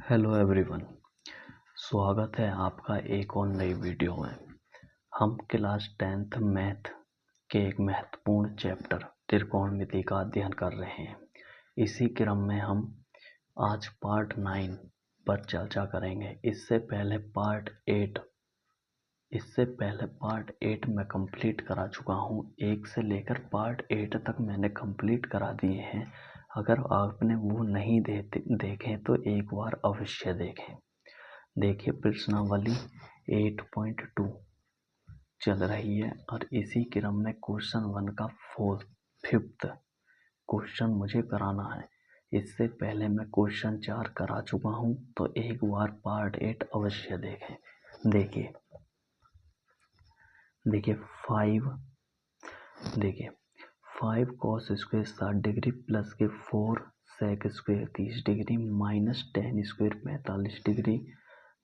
Hello everyone, स्वागत है आपका एक और नई वीडियो में। हम क्लास 10th मैथ के एक महत्वपूर्ण चैप्टर त्रिकोणमिति का अध्ययन कर रहे हैं। इसी क्रम में हम आज पार्ट 9 पर चर्चा करेंगे। इससे पहले पार्ट 8 मैं कंप्लीट करा चुका हूँ। 1 से लेकर पार्ट 8 तक मैंने कंप्लीट करा दिए हैं। अगर आपने वो नहीं देखे तो एक बार अवश्य देखें। देखिए, प्रश्नावली 8.2 चल रही है और इसी क्रम में क्वेश्चन 1 का 5th क्वेश्चन मुझे कराना है। इससे पहले मैं क्वेश्चन 4 करा चुका हूँ, तो एक बार पार्ट 8 अवश्य देखें। देखिए 5 cos स्क्वायर 60 डिग्री प्लस के 4 sec square 30 degree minus tan square 45 degree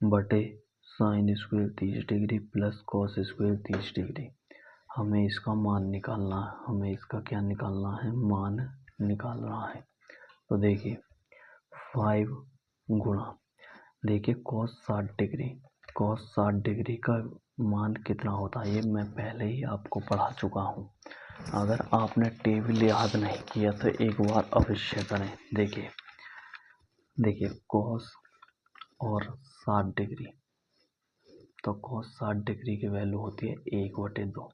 बटे sin square 30 degree plus cos square 30 degree. हमें इसका मान निकालना है। हमें इसका क्या निकालना है? मान निकालना है। तो देखिए 5 गुणा, देखिए cos 60 डिग्री का मान कितना होता है ये मैं पहले ही आपको पढ़ा चुका हूँ। अगर आपने टेबल याद नहीं किया तो एक बार अवश्य करें। देखिए cos और 60 डिग्री, तो cos 60 डिग्री की वैल्यू होती है 1/2।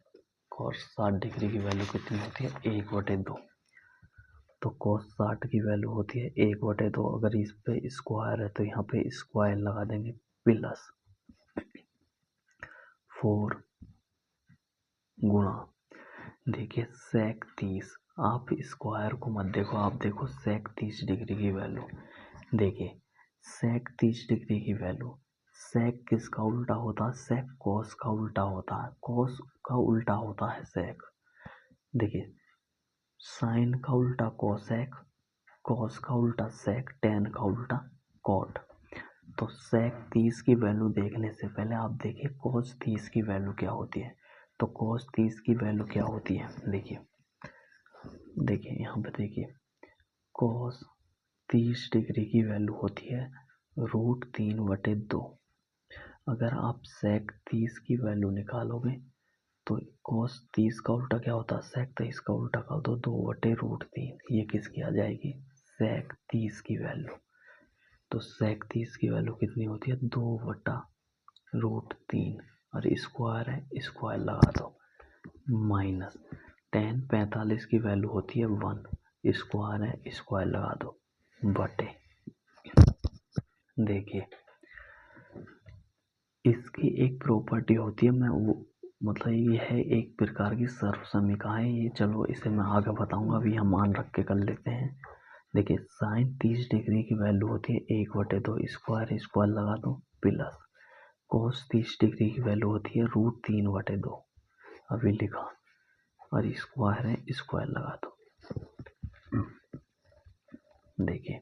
cos 60 डिग्री की वैल्यू कितनी होती है? 1/2। तो cos 60 की वैल्यू होती है 1/2। अगर इस पे स्क्वायर है तो यहाँ पे स्क्वायर लगा देंगे प्लस 4 गुणा, देखिए sec 30। आप स्क्वायर को मत देखो, आप देखो sec 30 डिग्री की वैल्यू। देखिए sec 30 डिग्री की वैल्यू, sec किसका उल्टा होता है? sec cos का उल्टा होता है। cos का उल्टा होता है sec। देखिए sin का उल्टा cosec, cos का उल्टा sec, tan का उल्टा cot। तो sec 30 की वैल्यू देखने से पहले आप देखिए cos 30 की वैल्यू क्या होती है। तो cos 30 की वैल्यू क्या होती है? देखिए यहाँ पे देखिए cos 30 डिग्री की वैल्यू होती है √3/2। अगर आप sec 30 की वैल्यू निकालोगे तो cos 30 का उल्टा क्या होता है? sec 30 का उल्टा कर दो 2/√3। ये किसकी आ जाएगी? sec 30 की वैल्यू। तो sec 30 की वैल्यू कितनी होती है? 2/√3 और स्क्वायर है, स्क्वायर लगा दो माइनस tan 45 की वैल्यू होती है 1, स्क्वायर है, स्क्वायर लगा दो बटे। देखिए इसकी एक प्रॉपर्टी होती है, मैं वो मतलब ये है एक प्रकार की सर्वसमीका है ये। चलो इसे मैं आगे बताऊंगा, अभी हम मान रख के कर लेते हैं। देखिए sin 30 डिग्री की वैल्यू होती है 1/2, स्क्वायर स्क्वायर लगा दो प्लस cos 30 डिग्री की वैल्यू होती है √3/2। अभी लिखा और स्क्वायर है, स्क्वायर लगा दो। देखिए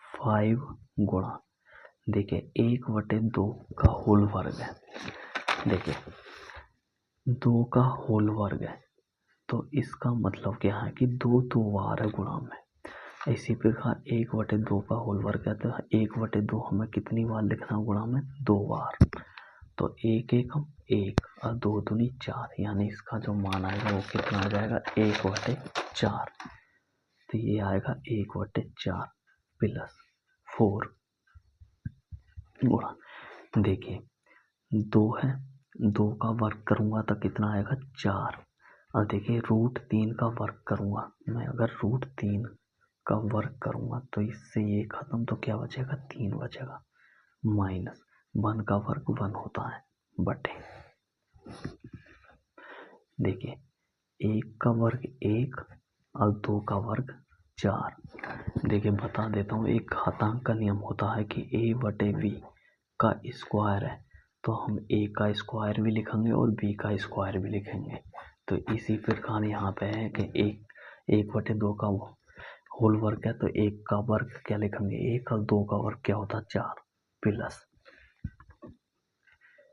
5 गुणा, देखिए 1/2 का होल वर्ग है। देखिए 2 का होल वर्ग है तो इसका मतलब क्या है कि 2 बार है गुणा में। इसी प्रकार 1/2 का होल वर्ग है तो 1/2 हमें कितनी बार लिखना गुणा में? 2 बार। तो 1 एकम 1 और 2 दूनी 4, यानी इसका जो मान आएगा वो कितना आ जाएगा? 1/4। तो ये आएगा 1/4 प्लस 4 गुणा, देखिए 2 है, 2 का वर्ग करूंगा तो कितना आएगा? 4। और देखिए √3 का वर्ग करूंगा मैं, अगर √3 का वर्ग करूंगा तो इससे ये खत्म, तो क्या बचेगा? 3 बचेगा माइनस 1 का वर्ग 1 होता है बटे। देखिए 1 का वर्ग 1 और 2 का वर्ग 4। देखिए बता देता हूँ, एक घातांक का नियम होता है कि a/b का स्क्वायर है तो हम a का स्क्वायर भी लिखेंगे और b का स्क्वायर भी लिखेंगे। तो इसी प्रकार यहाँ पे है कि 1/2 का होल वर्ग है तो 1 का वर्ग क्या लिखेंगे? 1 और 2 का वर्ग क्या होता है? 4 प्लस।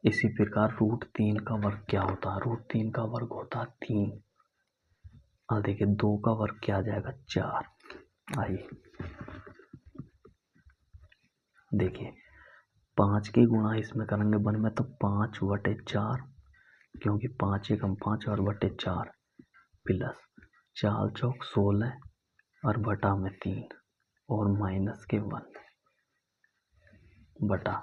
इसी प्रकार √3 का वर्ग क्या होता है? √3 का वर्ग होता है 3 और देखिए 2 का वर्ग क्या आ जाएगा? 4। आइए देखिए 5 की गुणा इसमें करेंगे 1 में तो 5/4, क्योंकि 5 एकम 5 और बटे 4 प्लस 4 चौक 16 और बटा में 3 और माइनस के 1 बटा।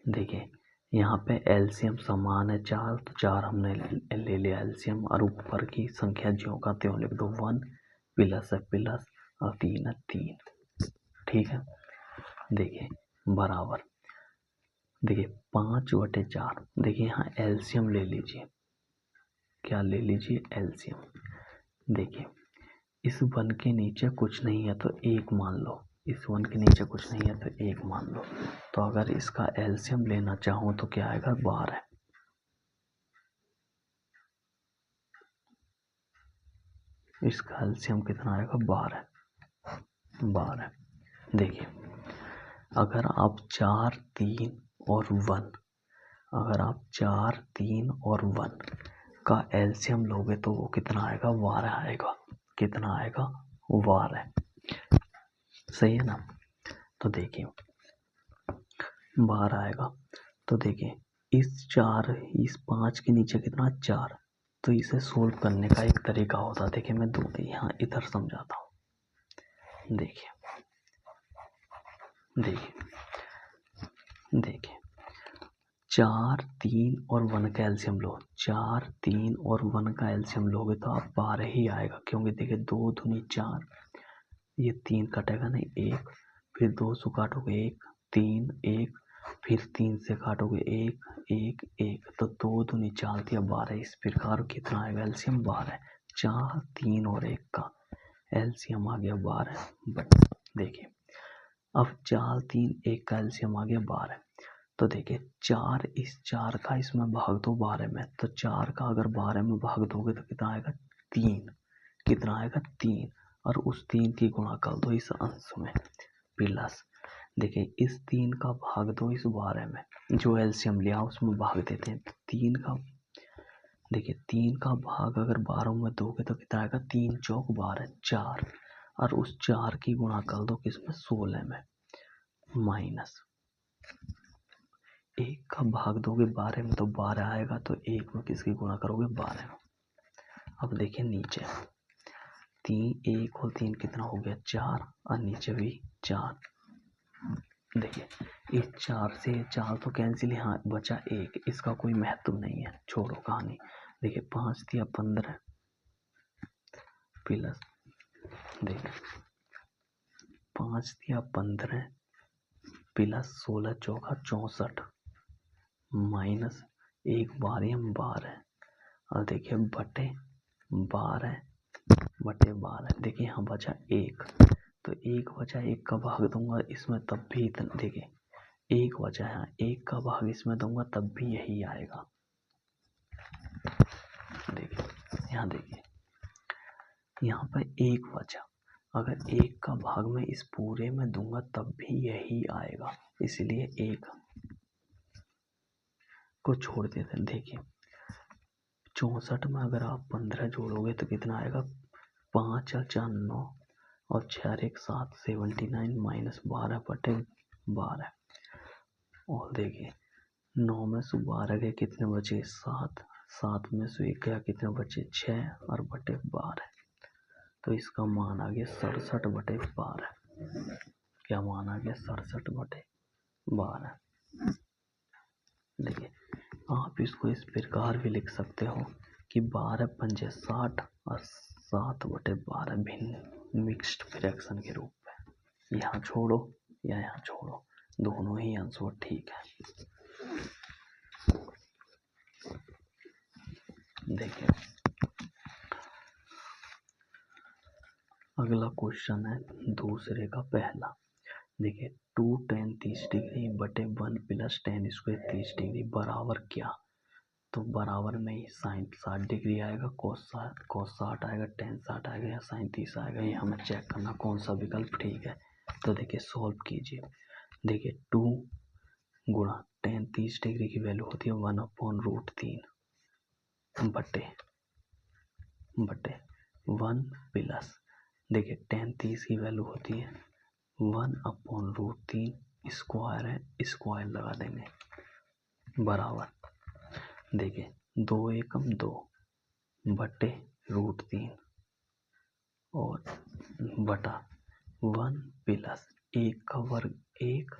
देखिए यहाँ पे एलसीएम समान है 4, तो 4 हमने ले लिया एलसीएम और ऊपर की संख्या ज्यों का त्यों लिख दो। 1 प्लस है प्लस और 3 है 3। ठीक है। देखिए बराबर, देखिए 5/4। देखिए यहाँ एलसीएम ले लीजिए, क्या ले लीजिए एलसीएम। देखिए इस 1 के नीचे कुछ नहीं है तो 1 मान लो, इस 1 के नीचे कुछ नहीं है तो 1 मान लो। तो अगर इसका एलसीएम लेना चाहूँ तो क्या आएगा 12। इसका एलसीएम कितना आएगा 12। देखिए अगर आप 4, 3 और 1, अगर आप 4, 3 और 1 का एलसीएम लोगे तो वो कितना आएगा 12 आएगा। कितना आएगा 12। सही है ना। तो देखिए 12 आएगा। तो देखिए इस 5 के नीचे कितना 4, तो इसे सोल्व करने का एक तरीका होता है। देखिए मैं यहाँ इधर समझाता हूँ। देखिए 4, 3 और 1 का एलसीएम लो। 4, 3 और 1 का एलसीएम लोगे तो आप 12 ही आएगा, क्योंकि देखिए 2 दूनी 4, ये 3 कटेगा नहीं 1, फिर 2 से काटोगे 1, 3 1, फिर 3 से काटोगे 1 1 1, तो 2 दूनी 4 दिया 12। इस प्रकार कितना आएगा एलसीएम 12। 4, 3 और 1 का एलसीएम आ गया 12। बट देखिए अब 4, 3, 1 का एलसीएम आ गया 12। तो देखिए 4, इस 4 का इसमें भाग दो 12 में, तो 4 का अगर 12 में भाग दोगे तो कितना आएगा 3। कितना आएगा 3, और उस 3 की गुणा कर दो इस अंश में प्लस। देखिए इस 3 का भाग दो इस 12 में, जो एलसीएम लिया उसमें भाग देते हैं। तो 3 का, देखिए 3 का भाग अगर 12 में दोगे तो कितना आएगा 3 चौक 12 4, और उस 4 की गुणा कर दो किसमें 16 में माइनस 1 का भाग दोगे 12 में तो 12 आएगा, तो 1 में किसकी गुणा करोगे 12 में। अब देखिए नीचे 3, 1 और 3 कितना हो गया 4, और नीचे भी 4। देखिए इस 4 से 4 तो कैंसिल, यहाँ बचा 1, इसका कोई महत्व नहीं है, छोड़ो कहानी। देखिए 5 दिया 15 प्लस, देखिए 5 दिया 15 प्लस 16 चौका 64 माइनस 1 12 और देखिए बटे 12। देखिए यहाँ बचा 1, तो 1 बचा, 1 का भाग दूंगा इसमें तब भी इतना, देखिए 1 बचा है, 1 का भाग इसमें दूंगा तब भी यही आएगा। देखिए यहाँ, देखिए यहाँ पर 1 बचा, अगर 1 का भाग मैं इस पूरे में दूंगा तब भी यही आएगा, इसलिए 1 को छोड़ देते हैं। देखिए 64 में अगर आप 15 जोड़ोगे तो कितना आएगा 5 और 4 9 और 6 और 1 7 79 माइनस 12/12। और देखिए 9 में से 12 गए कितने बचे 7, 7 में से 1 गया कितने बचे 6 और बटे 12। तो इसका मान आ गया 67/12। क्या मान आ गया 67/12। देखिए आप इसको इस प्रकार भी लिख सकते हो कि 12 पंजे 60 और 7/12 भिन्न मिक्स्ड फ्रैक्शन के रूप में। यहाँ छोड़ो या यहाँ छोड़ो, दोनों ही आंसर ठीक है। देखिए अगला क्वेश्चन है दूसरे का पहला। देखिए 2 tan 30 डिग्री बटे 1 प्लस tan स्क्वायर 30 डिग्री बराबर क्या। तो बराबर में ही साइन 60 डिग्री आएगा, cos 60 आएगा, tan 60 आएगा या sin 30 आएगा। ये हमें चेक करना कौन सा विकल्प ठीक है। तो देखिए सॉल्व कीजिए। देखिए 2 गुणा tan 30 डिग्री की वैल्यू होती है 1/√3 बटे 1 प्लस, देखिए tan 30 की वैल्यू होती है 1/√3 स्क्वायर है, स्क्वायर लगा देंगे बराबर। देखिए 2 एकम 2 बटे √3 और बटा 1 प्लस 1 का वर्ग 1।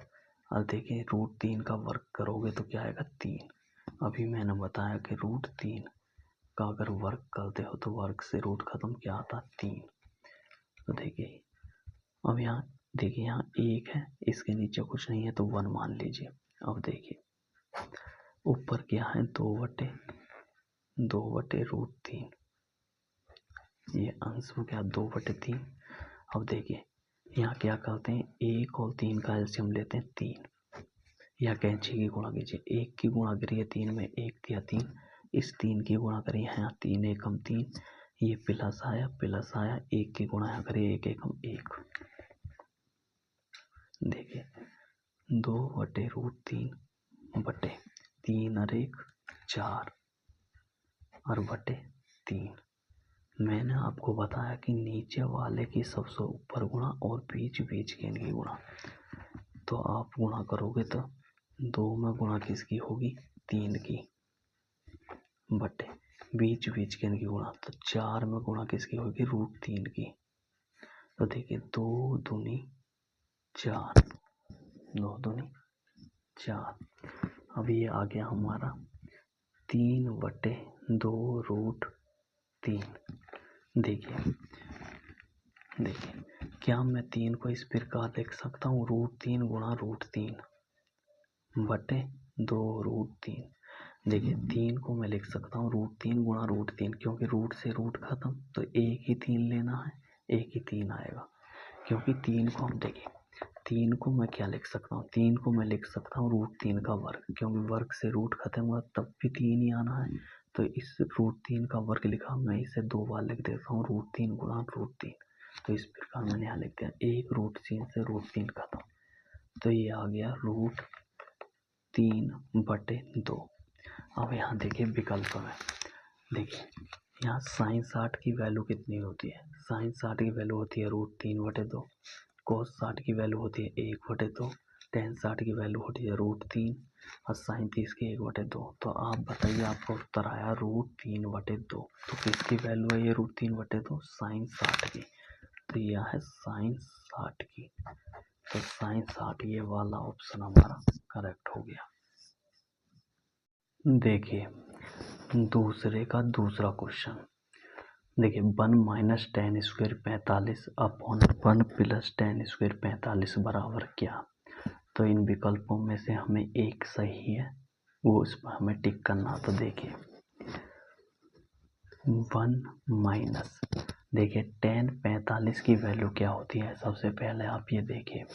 अब देखिए √3 का वर्ग करोगे तो क्या आएगा 3। अभी मैंने बताया कि √3 का अगर वर्ग करते हो तो वर्ग से रूट खत्म, क्या आता 3। तो देखिए अब यहाँ देखिए यहाँ 1 है, इसके नीचे कुछ नहीं है तो 1 मान लीजिए। अब देखिए ऊपर क्या है 2 बटे √3, ये अंश में क्या 2 बटे 3। अब देखिए यहाँ क्या करते हैं 1 और 3 का एलसीएम लेते हैं 3, या कैंची की गुणा कीजिए। 1 की गुणा करिए 3 में, 1 दिया 3, इस 3 की गुणा करिए यहाँ 3 एकम 3, ये प्लस आया 1 की गुणा यहाँ करिए 1 एकम 1। देखिए 2 बटे √3 बटे 3 और 1 4 और बटे 3। मैंने आपको बताया कि नीचे वाले की सबसे ऊपर गुणा और बीच के इनकी गुणा। तो आप गुणा करोगे तो 2 में गुणा किसकी होगी 3 की, बटे बीच के इनकी गुणा तो 4 में गुणा किसकी होगी √3 की। तो देखिए 2 दूनी 4, 2 दूनी 4। अब ये आ गया हमारा 3 बटे 2 √3। देखिए क्या मैं 3 को इस प्रकार लिख सकता हूँ √3 गुणा √3 बटे 2 √3। देखिए 3 को मैं लिख सकता हूँ √3 गुणा √3, क्योंकि रूट से रूट खत्म तो एक ही 3 लेना है, एक ही 3 आएगा। क्योंकि 3 को हम देखिए 3 को मैं क्या लिख सकता हूँ, 3 को मैं लिख सकता हूँ √3 का वर्ग, क्योंकि वर्ग से रूट खत्म हुआ तब भी 3 ही आना है। तो इस √3 का वर्ग लिखा, मैं इसे 2 बार लिख देता हूँ √3 गुणा √3। तो इस प्रकार मैंने यहाँ लिख दिया, एक √3 से √3 खत्म, तो ये आ गया √3 बटे 2। अब यहाँ देखिए विकल्प में, देखिए यहाँ sin 60 की वैल्यू कितनी होती है, sin 60 की वैल्यू होती है √3 बटे 2, cos 60 की वैल्यू होती है 1 बटे 2, tan 60 की वैल्यू होती है √3 और sin 30 की 1 बटे 2। तो आप बताइए आपका उत्तर आया √3 बटे 2। तो किसकी वैल्यू है ये √3 बटे 2, sin 60 की। तो यह है sin 60 की, तो sin 60 ये वाला ऑप्शन हमारा करेक्ट हो गया। देखिए दूसरे का दूसरा क्वेश्चन, देखिए 1 minus ten square 45 upon 1 plus ten square 45 बराबर क्या। तो इन विकल्पों में से हमें एक सही है, वो इसमें हमें टिक करना। तो देखिए 1 माइनस, देखिए टेन 45 की वैल्यू क्या होती है, सबसे पहले आप ये देखिए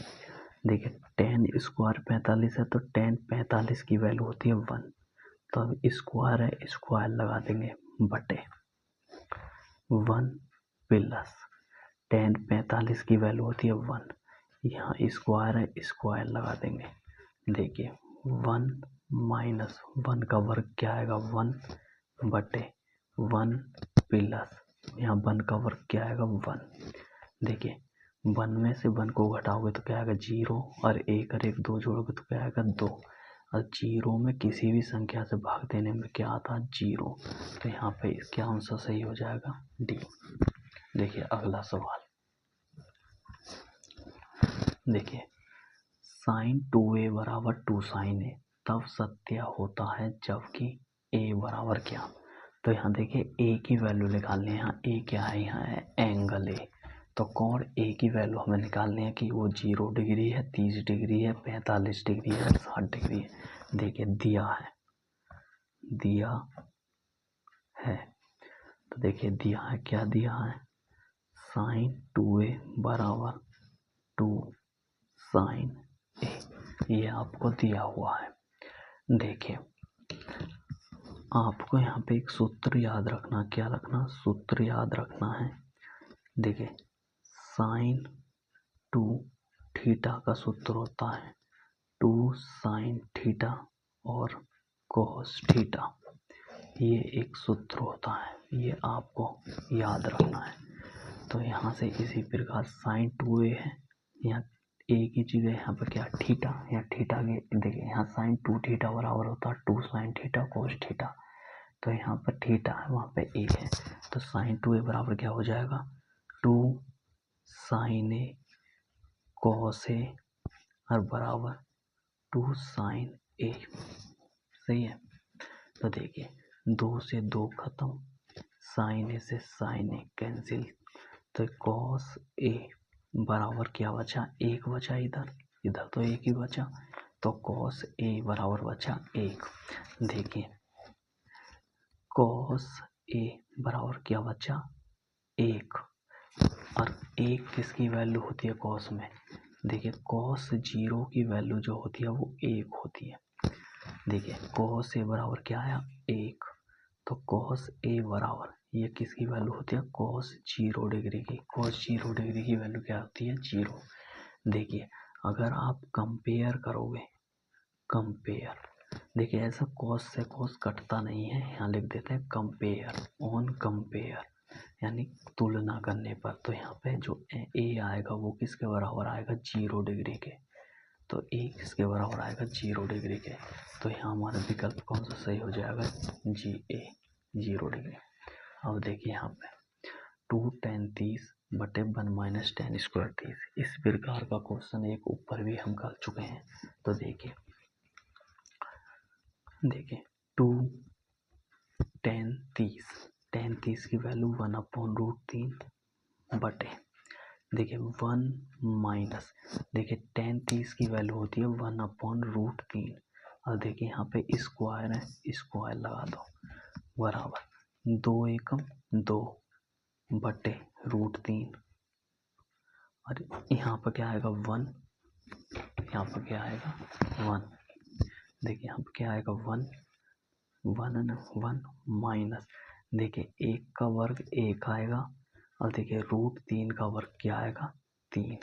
टेन स्क्वायर 45 है तो टेन 45 की वैल्यू होती है 1, तो अब स्क्वायर है स्क्वायर लगा देंगे बटे 1 प्लस टेन 45 की वैल्यू होती है 1, यहाँ स्क्वायर है स्क्वायर लगा देंगे। देखिए 1 माइनस 1 का वर्ग क्या आएगा 1 बटे 1 प्लस यहाँ 1 का वर्ग क्या आएगा 1। देखिए 1 में से 1 को घटाओगे तो क्या आएगा 0, और 1 और 1 2 जोड़ोगे तो क्या आएगा 2, और 0 में किसी भी संख्या से भाग देने में क्या आता है 0। तो यहाँ पे क्या आंसर सही हो जाएगा डी। देखिए अगला सवाल, देखिए साइन 2a बराबर 2 साइन ए तब सत्य होता है जबकि a बराबर क्या। तो यहाँ देखिए a की वैल्यू निकालनी है, यहाँ a क्या है, यहाँ है एंगल a। तो कोण a की वैल्यू हमें निकालनी है कि वो 0 डिग्री है, 30 डिग्री है, 45 डिग्री है, 60 डिग्री है। देखिए दिया है तो देखिए दिया है, क्या दिया है साइन 2a बराबर 2 साइन ए, ये आपको दिया हुआ है। देखिए आपको यहाँ पे एक सूत्र याद रखना, क्या रखना, सूत्र याद रखना है। देखिए साइन 2 थीटा का सूत्र होता है 2 साइन थीटा और कोस थीटा, ये एक सूत्र होता है, ये आपको याद रखना है। तो यहाँ से इसी प्रकार साइन 2a है, यहाँ ए की जगह यहाँ पर क्या थीटा, या थीटा के देखिए यहाँ साइन 2 थीटा बराबर होता है 2 साइन थीटा कोस थीटा, तो यहाँ पर थीटा है वहाँ पे ए है, तो साइन 2 ए बराबर क्या हो जाएगा 2 साइन ए कॉस ए और बराबर 2 साइन ए। सही है। तो देखिए 2 से 2 खत्म, साइन ए से साइन ए कैंसिल, तो कॉस ए बराबर क्या बचा 1 बचा, इधर तो 1 ही बचा, तो कॉस ए बराबर बचा 1। देखिए कॉस ए बराबर क्या बचा 1, और 1 किसकी वैल्यू होती है कॉस में, देखिए कॉस 0 की वैल्यू जो होती है वो 1 होती है। देखिए कॉस ए बराबर क्या आया 1, तो कॉस ए बराबर ये किसकी वैल्यू होती है कॉस 0 डिग्री की, कॉस 0 डिग्री की वैल्यू क्या होती है 0। देखिए अगर आप कंपेयर करोगे, कंपेयर, देखिए ऐसा कॉस से कॉस कटता नहीं है, यहाँ लिख देते हैं कंपेयर, ऑन कंपेयर यानी तुलना करने पर, तो यहाँ पे जो ए आएगा वो किसके बराबर आएगा 0 डिग्री के, तो ए किसके बराबर आएगा 0 डिग्री के, तो यहाँ हमारा विकल्प कौन सा सही हो जाएगा जी ए 0 डिग्री। अब देखिए यहाँ पे 2 tan 30 बटे 1 माइनस टेन स्क्वायर 30, इस प्रकार का क्वेश्चन एक ऊपर भी हम कर चुके हैं। तो देखिए 2 tan 30 की वैल्यू 1/√3 बटे, देखिए 1 माइनस, देखिए tan 30 की वैल्यू होती है 1/√3, और देखिए यहाँ पे स्क्वायर है, स्क्वायर लगा दो, बराबर 2 एकम 2 बटे √3, और यहाँ पर क्या आएगा 1, यहाँ पर क्या आएगा 1, देखिए यहाँ पर क्या आएगा 1 1 माइनस, देखिए 1 का वर्ग 1 आएगा, और देखिए √3 का वर्ग क्या आएगा 3।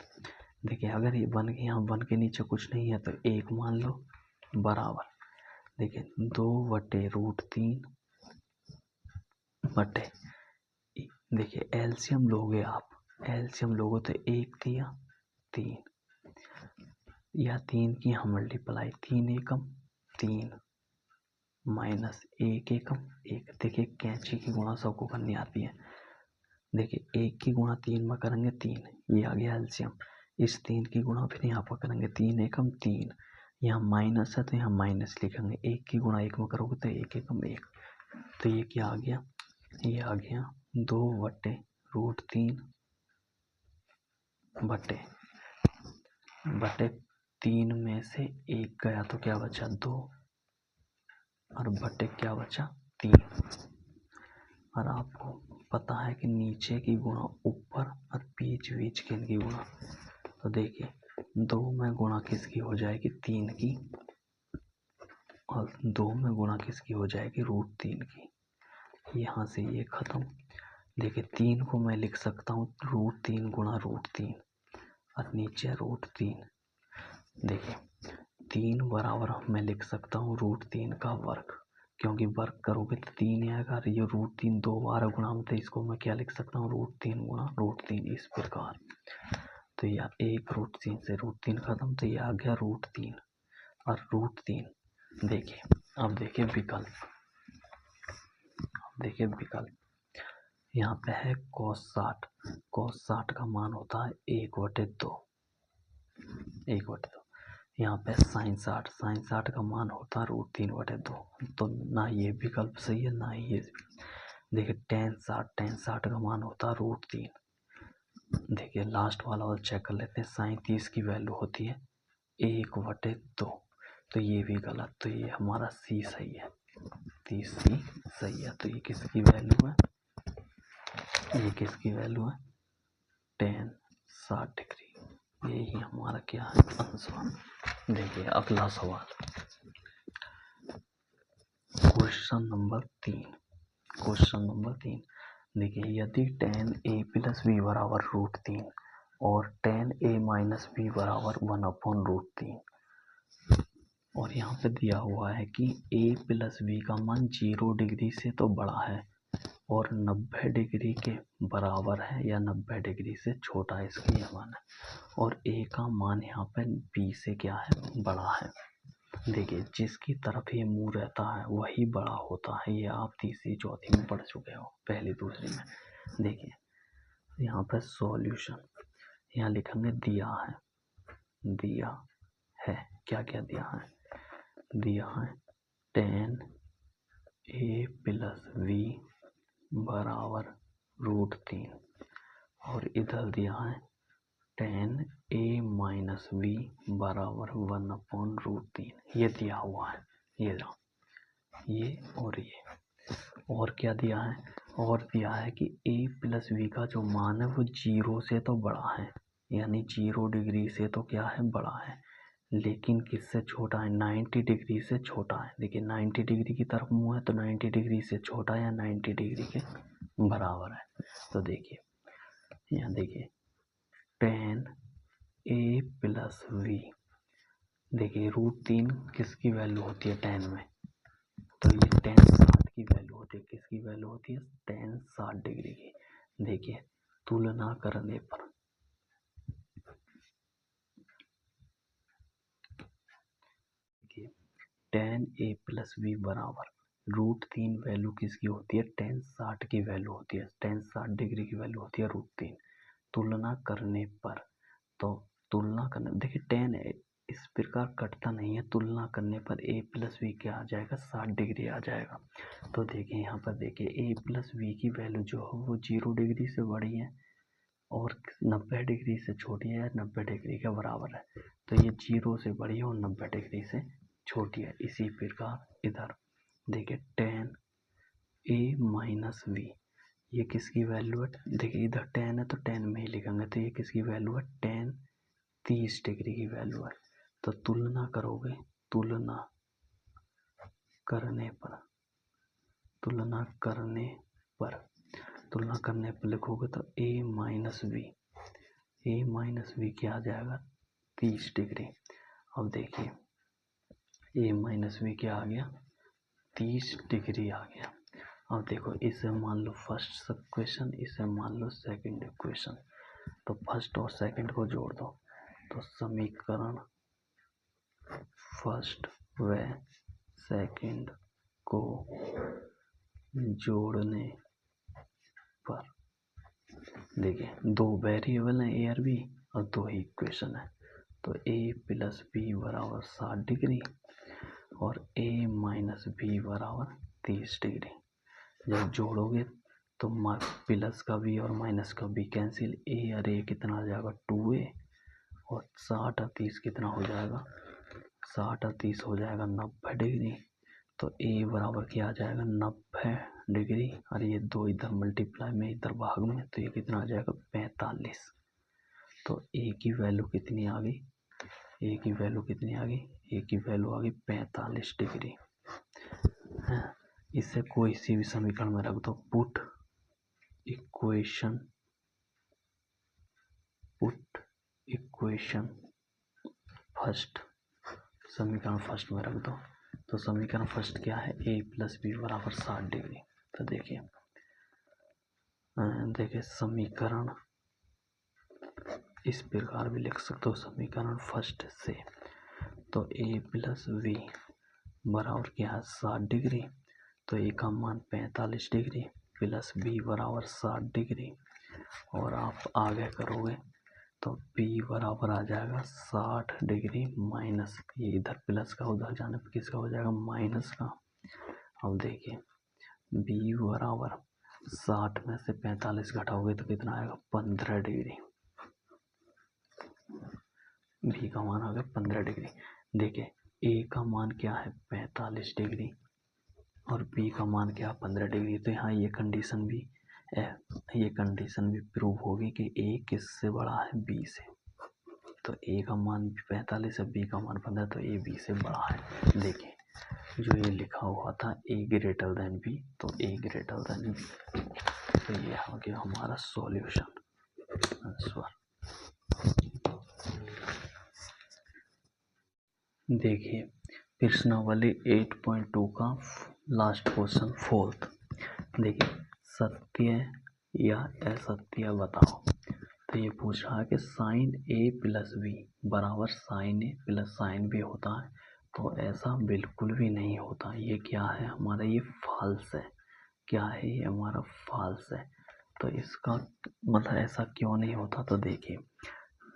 देखिए अगर ये 1 के यहाँ 1 के नीचे कुछ नहीं है तो 1 मान लो, बराबर देखिए 2 बटे √3 बटे, देखिए एलसीएम लोगे आप, एलसीएम लोगो तो 1 दिया 3, या 3 की यहाँ मल्टीप्लाई, 3 एकम 3 माइनस 1 एकम 1, देखिए कैंची की गुणा सबको करनी आती है, देखिए 1 की गुणा 3 में करेंगे 3, ये आ गया एलसीएम, इस 3 की गुणा फिर यहाँ पर करेंगे 3 एकम 3, यहाँ माइनस है तो यहाँ माइनस लिखेंगे, 1 की गुणा 1 में करोगे तो 1 एकम 1, तो ये क्या आ गया, ये आ गया 2 बटे √3 बटे 3 में से 1 गया तो क्या बचा 2, और बटे क्या बचा 3, और आपको पता है कि नीचे की गुणा ऊपर और बीच बीच की इनकी गुणा, तो देखिए 2 में गुणा किसकी हो जाएगी 3 की, और 2 में गुणा किसकी हो जाएगी √3 की, यहाँ से ये खत्म। देखिए 3 को मैं लिख सकता हूँ √3 गुणा √3, और नीचे √3, देखिए 3 बराबर मैं लिख सकता हूँ √3 का वर्ग, क्योंकि वर्ग करोगे तो 3 आएगा, और ये √3 2 बार गुणा में, तो इसको मैं क्या लिख सकता हूँ √3 गुणा √3 इस प्रकार, तो यह 1 √3 से √3 खत्म, तो ये आ गया √3 और √3। देखिए अब देखिए विकल्प, देखिए विकल्प यहाँ पे है cos 60, cos 60 का मान होता है 1/2, 1/2, यहाँ पे sin 60 का मान होता है √3/2, तो ना ये विकल्प सही है ना ये। देखिए tan 60 का मान होता है √3, देखिए लास्ट वाला और चेक कर लेते हैं, sin 30 की वैल्यू होती है 1/2, तो ये भी गलत, तो ये हमारा सी सही है, 30 सी सही है, तो ये किसकी वैल्यू है, ये किसकी वैल्यू है tan 60 डिग्री, यही हमारा क्या है आंसर। देखिए अगला सवाल, क्वेश्चन नंबर 3, देखिए यदि tan a प्लस बी बराबर √3 और tan a माइनस बी बराबर 1/√3, और यहाँ पे दिया हुआ है कि a प्लस बी का मान 0 डिग्री से तो बड़ा है, और 90 डिग्री के बराबर है या 90 डिग्री से छोटा है, इसकी यह मान है। और ए का मान यहाँ पे बी से क्या है, बड़ा है। देखिए जिसकी तरफ ये मुंह रहता है वही बड़ा होता है। ये आप तीसरी चौथी में पढ़ चुके हो, पहली दूसरी में। देखिए यहाँ पे सॉल्यूशन, यहाँ लिखेंगे दिया है, दिया है क्या क्या दिया है, दिया है tan a प्लस v बराबर √3 और इधर दिया है tan a माइनस v बराबर 1/√3। ये दिया हुआ है, ये रहा, ये और क्या दिया है, और दिया है कि a प्लस v का जो मान है वो 0 से तो बड़ा है, यानी 0 डिग्री से तो क्या है, बड़ा है, लेकिन किससे छोटा है, 90 डिग्री से छोटा है। देखिए 90 डिग्री की तरफ मुंह है तो 90 डिग्री से छोटा या 90 डिग्री के बराबर है। तो देखिए यहाँ देखिए tan a प्लस v, देखिए √3 किसकी वैल्यू होती है tan में, तो ये tan 60 की वैल्यू होती है। किसकी वैल्यू होती है, tan 60 डिग्री की। देखिए तुलना करने पर tan a प्लस v बराबर √3 वैल्यू किसकी होती है, tan 60 की वैल्यू होती है, tan 60 डिग्री की वैल्यू होती है √3। तुलना करने पर, तो तुलना करने, देखिए tan इस प्रकार कटता नहीं है, तुलना करने पर a प्लस वी क्या आ जाएगा, 60 डिग्री आ जाएगा। तो देखिए यहाँ पर देखिए a प्लस वी की वैल्यू जो है वो 0 डिग्री से बड़ी है और 90 डिग्री से छोटी है, 90 डिग्री के बराबर है। तो ये 0 से बड़ी है और 90 डिग्री से छोटी है। इसी प्रकार इधर देखिए tan a माइनस वी, ये किसकी वैल्यू है, देखिए इधर tan है तो tan में ही लिखेंगे, तो ये किसकी वैल्यू है, tan 30 डिग्री की वैल्यू है। तो तुलना करोगे, तुलना करने पर, तुलना करने पर, तुलना करने पर लिखोगे तो a माइनस वी क्या आ जाएगा, 30 डिग्री। अब देखिए a माइनस वी क्या आ गया, 30 डिग्री आ गया। अब देखो इसे मान लो फर्स्ट इक्वेशन, इसे मान लो सेकंड इक्वेशन, तो फर्स्ट और सेकंड को जोड़ दो, तो समीकरण फर्स्ट व सेकंड को जोड़ने पर देखिए दो वेरिएबल हैं ए और बी और दो ही इक्वेशन है, तो a प्लस बी बराबर 60 डिग्री और a माइनस बी बराबर 30 डिग्री। जब जोड़ोगे तो प्लस का b और माइनस का b कैंसिल, a और a कितना आ जाएगा 2a और 60 और 30 कितना हो जाएगा, 60 और 30 हो जाएगा 90 डिग्री। तो a बराबर क्या आ जाएगा, 90 डिग्री और ये दो इधर मल्टीप्लाई में इधर भाग में, तो ये कितना आ जाएगा 45। तो a की वैल्यू कितनी आ गई, a की वैल्यू कितनी आ गई, a की वैल्यू आ गई 45 डिग्री। इसे कोई सी भी समीकरण में रख दो, पुट इक्वेशन फर्स्ट, समीकरण फर्स्ट में रख दो। तो समीकरण फर्स्ट क्या है, a प्लस बी बराबर 60 डिग्री। तो देखिए समीकरण इस प्रकार भी लिख सकते हो, समीकरण फर्स्ट से, तो a प्लस वी बराबर क्या है 60 डिग्री, तो a का मान 45 डिग्री प्लस b बराबर 60 डिग्री, और आप आगे करोगे तो b बराबर आ जाएगा 60 डिग्री माइनस, ये इधर प्लस का उधर जाने पर किसका हो जाएगा, माइनस का। अब देखिए b बराबर 60 में से 45 घटाओगे तो कितना आएगा, 15 डिग्री। b का मान आ गया 15 डिग्री। देखिए a का मान क्या है 45 डिग्री और b का मान क्या है 15 डिग्री। तो यहाँ ये कंडीशन भी प्रूव होगी कि a किससे बड़ा है, b से। तो a का मान 45 है, b का मान 15, तो a b से बड़ा है। देखिए जो ये लिखा हुआ था a ग्रेटर देन b, तो a ग्रेटर देन b, तो ये हो गया हमारा सॉल्यूशन आंसर। देखिए प्रश्नावली 8.2 का लास्ट क्वेश्चन फोर्थ, देखिए सत्य या असत्य बताओ। तो ये पूछ रहा है कि साइन ए प्लस बी बराबर साइन ए प्लस साइन बी होता है। तो ऐसा बिल्कुल भी नहीं होता। ये क्या है हमारा, ये फॉल्स है। क्या है ये हमारा, फॉल्स है। तो इसका मतलब ऐसा क्यों नहीं होता, तो देखिए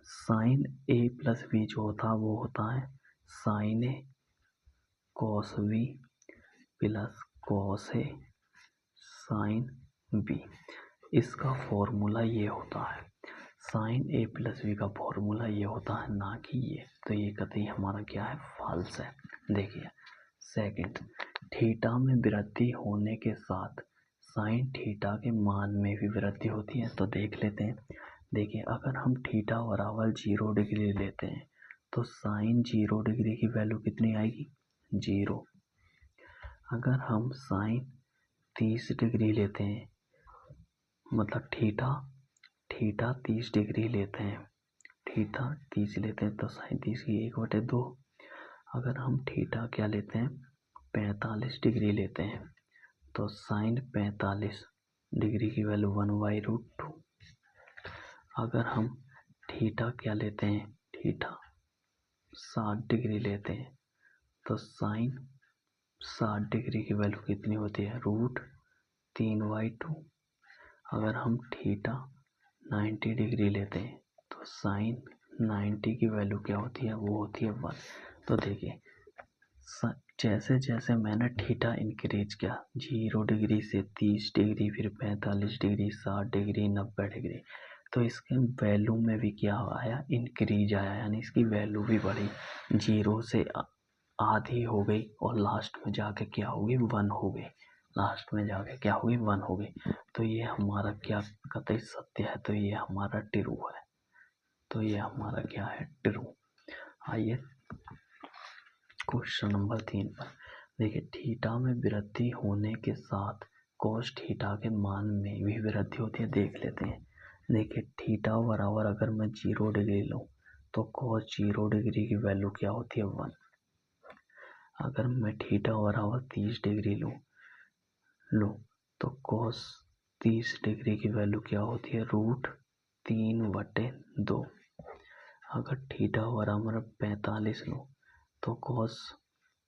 साइन ए प्लस बी जो होता है वो होता है sign A cos B plus cos A sine B. इसका फॉर्मूला ये होता है। साइन ए प्लस बी का फॉर्मूला ये होता है, ना कि ये। तो ये कतई हमारा क्या है, फॉल्स है। देखिए सेकंड, थीटा में वृद्धि होने के साथ साइन थीटा के मान में भी वृद्धि होती है। तो देख लेते हैं। देखिए अगर हम थीटा बराबर 0 डिग्री लेते हैं तो साइन 0 डिग्री की वैल्यू कितनी आएगी, 0। अगर हम साइन 30 डिग्री लेते हैं, मतलब थीटा 30 डिग्री लेते हैं, थीटा 30 लेते हैं तो साइन 30 की 1/2। अगर हम थीटा क्या लेते हैं, 45 डिग्री लेते हैं तो साइन 45 डिग्री की वैल्यू 1/√2। अगर हम थीटा क्या लेते हैं, थीटा 60 डिग्री लेते हैं तो साइन 60 डिग्री की वैल्यू कितनी होती है, √3/2। अगर हम थीटा 90 डिग्री लेते हैं तो साइन 90 की वैल्यू क्या होती है, वो होती है 1। तो देखिए जैसे जैसे मैंने थीटा इंक्रीज किया 0 डिग्री से 30 डिग्री, फिर 45 डिग्री, 60 डिग्री, 90 डिग्री, तो इसके वैल्यू में भी क्या आया, इंक्रीज आया, यानी इसकी वैल्यू भी बढ़ी। 0 से आधी हो गई और लास्ट में जाके क्या हो गई, 1 हो गई। लास्ट में जाके क्या हुई, 1 हो गई। तो ये हमारा क्या कतई सत्य है, तो ये हमारा ट्रू है। तो ये हमारा क्या है, ट्रू। आइए क्वेश्चन नंबर 3 पर। देखिए थीटा में वृद्धि होने के साथ कोस थीटा के मान में भी वृद्धि होती है। देख लेते हैं। देखिए थीटा बराबर अगर मैं 0 डिग्री लूँ तो कोस 0 डिग्री की वैल्यू क्या होती है, 1। अगर मैं थीटा बराबर 30 डिग्री लूँ तो कोस 30 डिग्री की वैल्यू क्या होती है, √3/2। अगर थीटा बराबर 45 लूँ तो कोस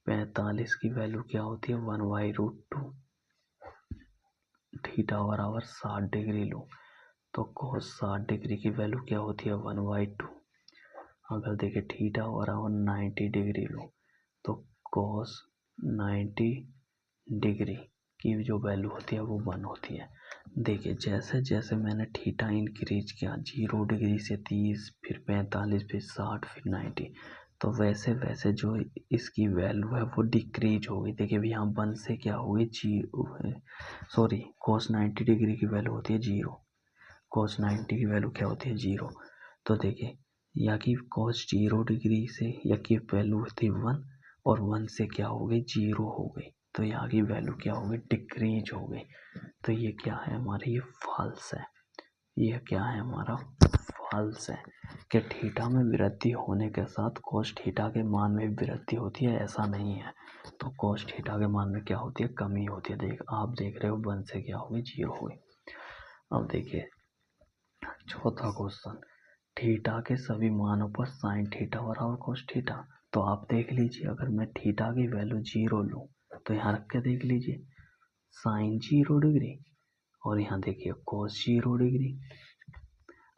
45 की वैल्यू क्या होती है, 1/√2। थीटा बराबर 60 डिग्री लूँ तो कोस 60 डिग्री की वैल्यू क्या होती है, 1/2। अगर देखिए थीटा बराबर 90 डिग्री लूँ तो कोस 90 डिग्री की जो वैल्यू होती है वो 1 होती है। देखिए जैसे जैसे मैंने थीटा इंक्रीज किया 0 डिग्री से 30, फिर 45, फिर 60, फिर 90, तो वैसे वैसे जो इसकी वैल्यू है वो डिक्रीज हो गई। देखिए यहाँ 1 से क्या हुई, कोस 90 डिग्री की वैल्यू होती है 0। कोस 90 की वैल्यू क्या होती है, 0। तो देखिए यहाँ की कोस 0 डिग्री से यहाँ की वैल्यू थी 1 और 1 से क्या हो गई, 0 हो गई। तो यहाँ की वैल्यू क्या हो गई, डिक्रीज हो गई। तो ये क्या है हमारा, ये फॉल्स है। ये क्या है हमारा, फॉल्स है कि थीटा में वृद्धि होने के साथ कोस थीटा के मान में वृद्धि होती है, ऐसा नहीं है। तो कोस थीटा के मान में क्या होती है, कमी होती है। आप देख रहे हो 1 से क्या हो गई, 0 हो गई। अब देखिए चौथा क्वेश्चन, थीटा के सभी मानों पर साइन थीटा बराबर कोस थीटा। तो आप देख लीजिए अगर मैं थीटा की वैल्यू 0 लूँ तो यहाँ रख के देख लीजिए साइन 0 डिग्री और यहाँ देखिए कोस 0 डिग्री।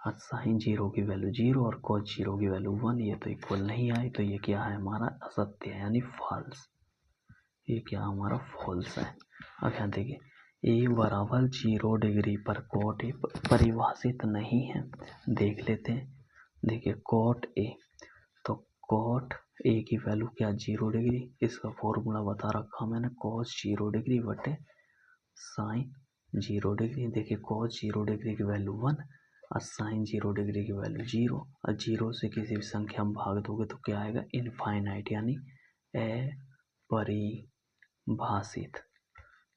और साइन 0 की वैल्यू 0 और कोस 0 की वैल्यू 1, ये तो इक्वल नहीं आई। तो ये क्या है हमारा, असत्य है, यानी फॉल्स। ये क्या हमारा, फॉल्स है। अब यहाँ देखिए ए बराबर 0 डिग्री पर कोट ए परिभाषित नहीं है। देख लेते हैं। देखिए कोट ए, तो कोट ए की वैल्यू क्या, 0 डिग्री। इसका फॉर्मूला बता रखा मैंने, कोस 0 डिग्री बटे साइन 0 डिग्री। देखिए कोस 0 डिग्री की वैल्यू 1 और साइन 0 डिग्री की वैल्यू 0। और 0 से किसी भी संख्या में भाग दोगे तो क्या आएगा, इनफाइनाइट, यानी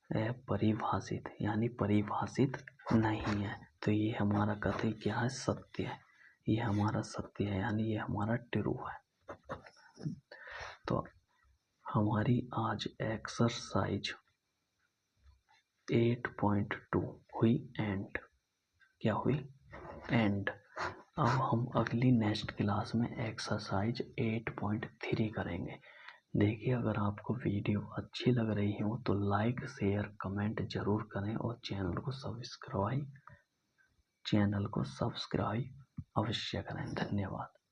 अपरिभाषित, यानी परिभाषित नहीं है। तो ये हमारा कथन क्या है, सत्य है। ये हमारा सत्य है, यानी ये हमारा ट्रू है। तो हमारी आज एक्सरसाइज 8.2 हुई एंड। क्या हुई? एंड। अब हम अगली नेक्स्ट क्लास में एक्सरसाइज 8.3 करेंगे। देखिए, अगर आपको वीडियो अच्छी लग रही हो तो लाइक शेयर कमेंट जरूर करें और चैनल को सब्सक्राइब अवश्य करें। धन्यवाद।